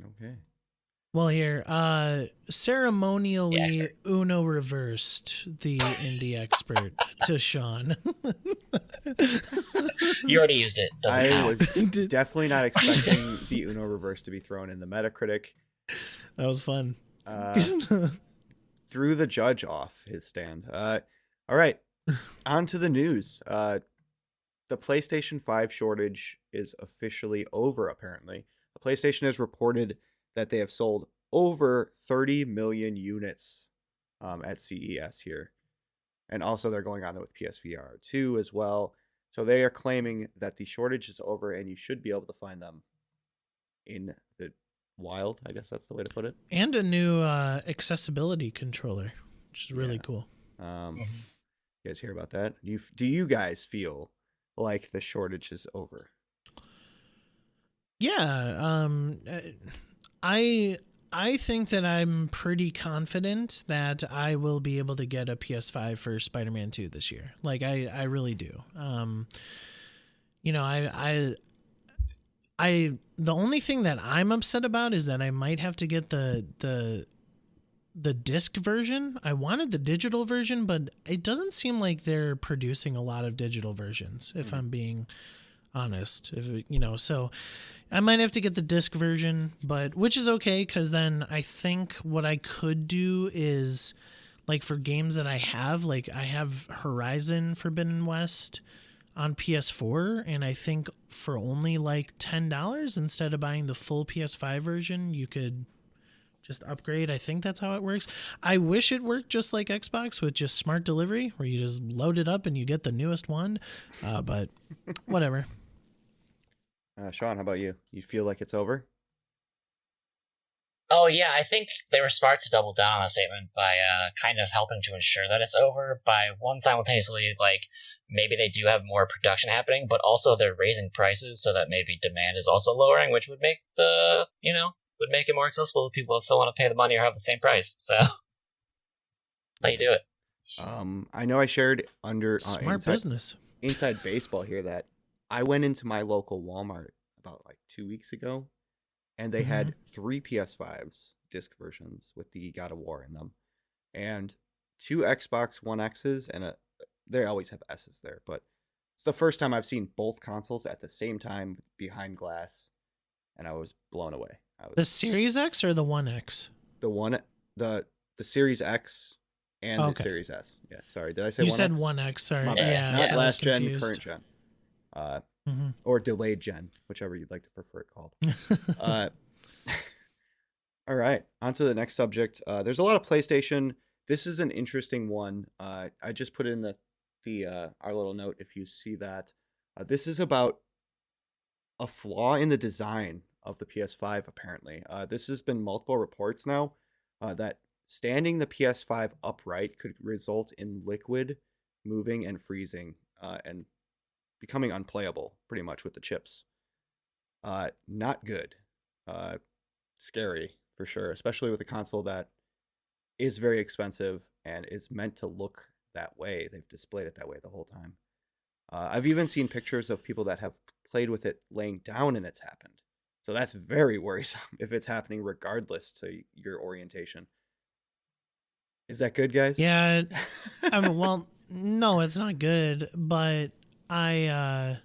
Okay. Well, here, The ceremonially expert. Uno reversed the indie expert to Sean. You already used it. Doesn't I count. was definitely not expecting the Uno reverse to be thrown in the Metacritic. That was fun. Threw the judge off his stand. All right, on to the news. The PlayStation 5 shortage is officially over, apparently. The PlayStation has reported that they have sold over 30 million units at CES here. And also, they're going on with PSVR 2 as well. So they are claiming that the shortage is over and you should be able to find them in the wild. I guess that's the way to put it. And a new accessibility controller, which is really Yeah. cool. You guys hear about that? Do you guys feel like the shortage is over? Yeah, I think that I'm pretty confident that I will be able to get a PS5 for Spider-Man 2 this year. Like I really do. You know, I the only thing that I'm upset about is that I might have to get the disc version. I wanted the digital version, but it doesn't seem like they're producing a lot of digital versions, if I'm being honest. So I might have to get the disc version, but which is okay, because then I think what I could do is, like, for games that I have Horizon Forbidden West on PS4, and I think for only like $10 instead of buying the full PS5 version, you could just upgrade. I think that's how it works. I wish it worked just like Xbox with just smart delivery, where you just load it up and you get the newest one. But whatever. Sean, how about you? You feel like it's over? Oh, yeah, I think they were smart to double down on that statement by kind of helping to ensure that it's over by one simultaneously, like, maybe they do have more production happening, but also they're raising prices so that maybe demand is also lowering, which would make would make it more accessible to people that still want to pay the money or have the same price. So, how you do it. I know I shared Smart business. Inside Baseball here that I went into my local Walmart about like 2 weeks ago, and they had 3 PS5s disc versions with the God of War in them, and 2 Xbox One X's, and they always have S's there, but it's the first time I've seen both consoles at the same time behind glass, and I was blown away. The Series X or the One X? The Series X and the Okay. Series S. Yeah, sorry, did I say You 1X? said One X. Sorry, My bad. yeah, Not I was last gen, confused. current gen. Or delayed gen, whichever you'd like to prefer it called. All right, on to the next subject. There's a lot of PlayStation. This is an interesting one. I just put in our little note if you see that. This is about a flaw in the design of the PS5, apparently. This has been multiple reports now that standing the PS5 upright could result in liquid moving and freezing and becoming unplayable pretty much with the chips. Not good. Scary for sure, especially with a console that is very expensive and is meant to look that way. They've displayed it that way the whole time. I've even seen pictures of people that have played with it laying down and it's happened. So that's very worrisome if it's happening regardless to your orientation. Is that good, guys? Yeah. I mean, well, no, it's not good, but I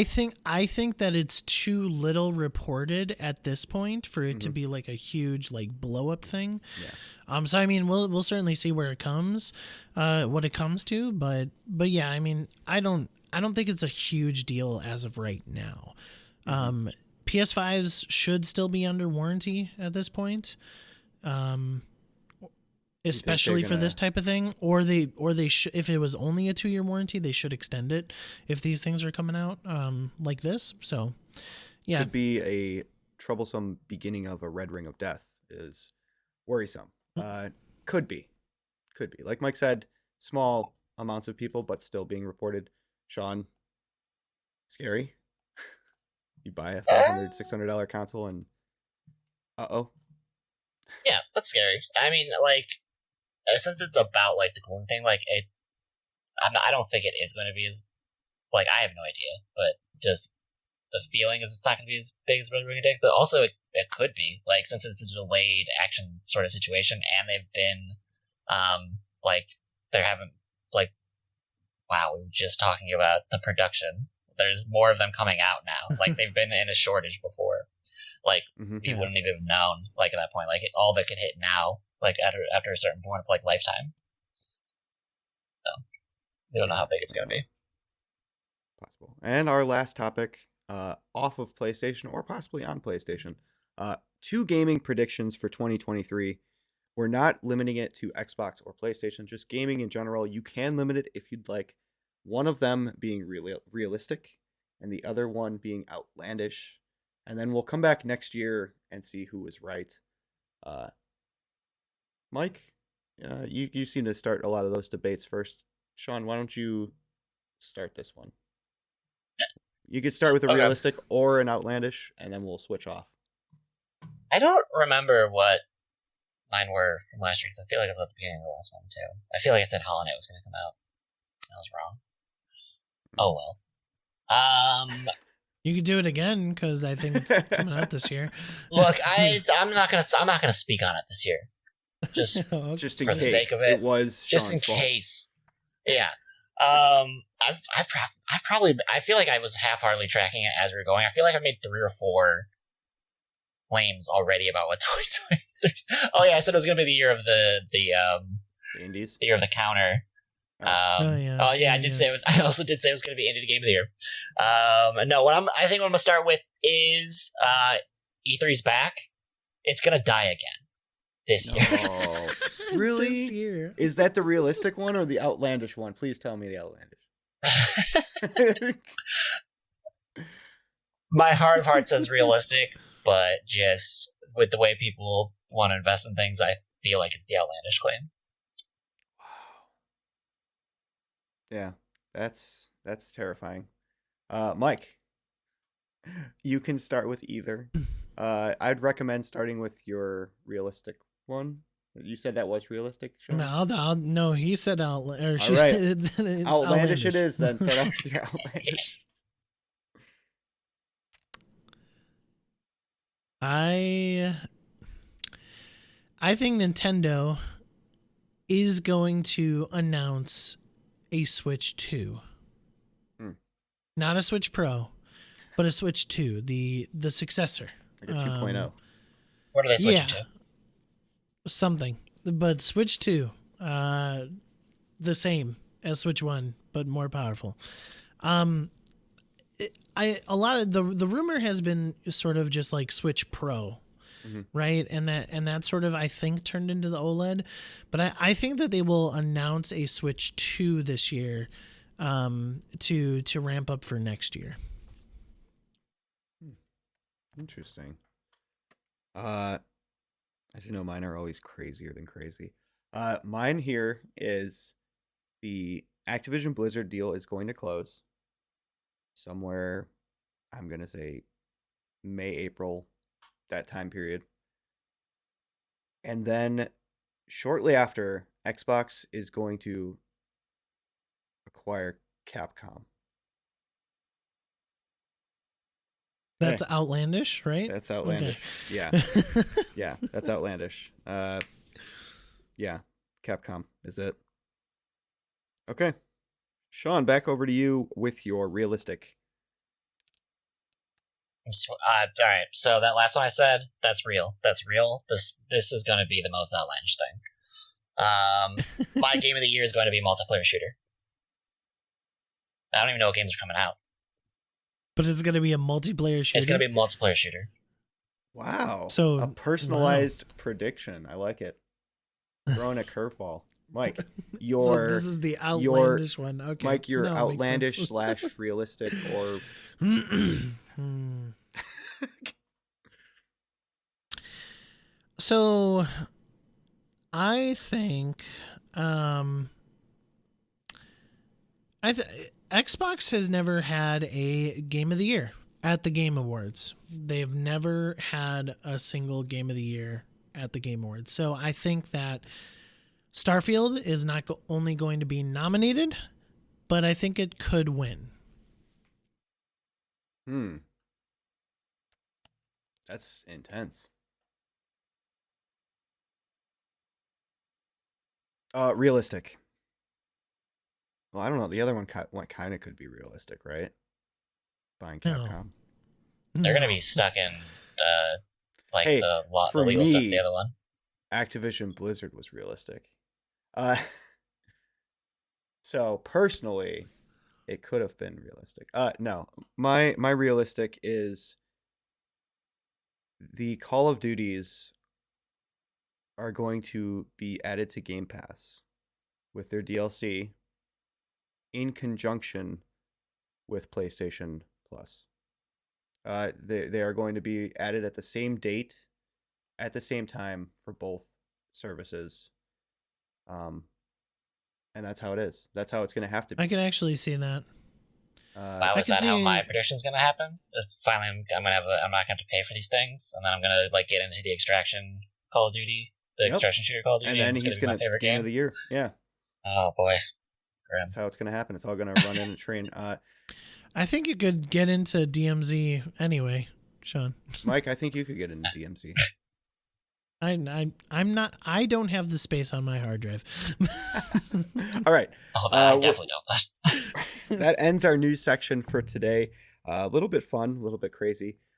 think that it's too little reported at this point for it to be like a huge like blow up thing. Yeah. So I mean, we'll certainly see where it comes, what it comes to, but yeah, I mean, I don't think it's a huge deal as of right now. PS5s should still be under warranty at this point. Especially for this type of thing, or they should, if it was only a 2-year warranty, they should extend it if these things are coming out like this. So yeah, Could be a troublesome beginning of a red ring of death is worrisome. Could be like Mike said, small amounts of people but still being reported. Sean, scary. You buy a $500-$600 console and Yeah, that's scary. I mean, like, since it's about like the cooling thing, like I don't think it is going to be as, like, I have no idea, but just the feeling is it's not going to be as big as Red Ring Dick, but also it could be, like, since it's a delayed action sort of situation, and they've been, like, there haven't, like, wow, we were just talking about the production. There's more of them coming out now. Like, they've been in a shortage before. Like, we wouldn't even have known, like, at that point. Like, all of it could hit now, like, after a certain point of, like, lifetime. So, we don't know how big it's going to be. Possible. And our last topic, off of PlayStation or possibly on PlayStation, 2 gaming predictions for 2023. We're not limiting it to Xbox or PlayStation, just gaming in general. You can limit it if you'd like. One of them being realistic and the other one being outlandish. And then we'll come back next year and see who was right. Mike, you seem to start a lot of those debates first. Sean, why don't you start this one? You could start with a realistic or an outlandish, and then we'll switch off. I don't remember what mine were from last year, because I feel like it was at the beginning of the last one, too. I feel like I said Hollow Knight was going to come out. I was wrong. Oh, well. You could do it again, because I think it's coming out this year. Look, I'm not gonna speak on it this year. Just in for case the sake of it. It was just Sean's in fault. case. Yeah. I've probably, I feel like I was half-heartedly tracking it as we were going. I feel like I made 3 or 4 claims already about what 2023. Oh yeah, I said it was gonna be the year of the Indies. The year of the counter. I did say it was. I also did say it was going to be Indie Game of the Year. No, I think what I'm going to start with is E3's back. It's going to die again this year. Oh, really? This year. Is that the realistic one or the outlandish one? Please tell me the outlandish. My heart of heart says realistic, but just with the way people want to invest in things, I feel like it's the outlandish claim. Yeah, that's terrifying. Mike, you can start with either. I'd recommend starting with your realistic one. You said that was realistic, Sean? No, he said All right. Outlandish it is then. Start off with your outlandish. I think Nintendo is going to announce a Switch 2. Not a Switch Pro, but a Switch 2, the successor. Like a 2.0. What are they switching to? Something. But Switch 2, the same as Switch 1, but more powerful. A lot of the rumor has been sort of just like Switch Pro. Right, and that sort of, I think, turned into the OLED, but I think that they will announce a Switch 2 this year, to ramp up for next year. Interesting. As you know, mine are always crazier than crazy. Mine here is the Activision Blizzard deal is going to close somewhere. I'm gonna say May, April. That time period. And then shortly after, Xbox is going to acquire Capcom. That's outlandish, right? That's outlandish. Okay. Yeah. Yeah, that's outlandish. Yeah, Capcom is it. Okay. Sean, back over to you with your realistic. All right, so that last one I said, that's real. That's real. This is going to be the most outlandish thing. My game of the year is going to be multiplayer shooter. I don't even know what games are coming out. But it's going to be a multiplayer shooter? It's going to be a multiplayer shooter. Wow. So a personalized prediction. I like it. Throwing a curveball. Mike, so this is the outlandish one. Okay. Mike, your outlandish / realistic or... So I think Xbox has never had a Game of the Year at the Game Awards. They've never had a single Game of the Year at the Game Awards. So I think that Starfield is not only going to be nominated, but I think it could win. That's intense. Realistic. Well, I don't know. The other one kind of could be realistic, right? Buying No. Capcom. They're gonna No. be stuck in like Hey, the for legal stuff. me- The other one. Activision Blizzard was realistic. Uh, so personally, it could have been realistic. No, my realistic is the Call of Duties are going to be added to Game Pass with their DLC in conjunction with PlayStation Plus. They are going to be added at the same date, at the same time for both services. And that's how it is. That's how it's going to have to be. I can actually see that. Wow, I is can that how see- my prediction's gonna happen? It's finally I'm gonna have I'm not gonna have to pay for these things, and then I'm gonna like get into the extraction Call of Duty, the Yep. extraction shooter Call of Duty, And then it's he's gonna be my going to favorite game of game. the year. Yeah, Oh boy, grim. that's how it's going to happen. It's all going to run in a train. I think you could get into DMZ anyway, Sean. Mike, I think you could get into DMZ. I'm not. I don't have the space on my hard drive. All right. Oh, I well- definitely don't. That ends our news section for today. A little bit fun, a little bit crazy.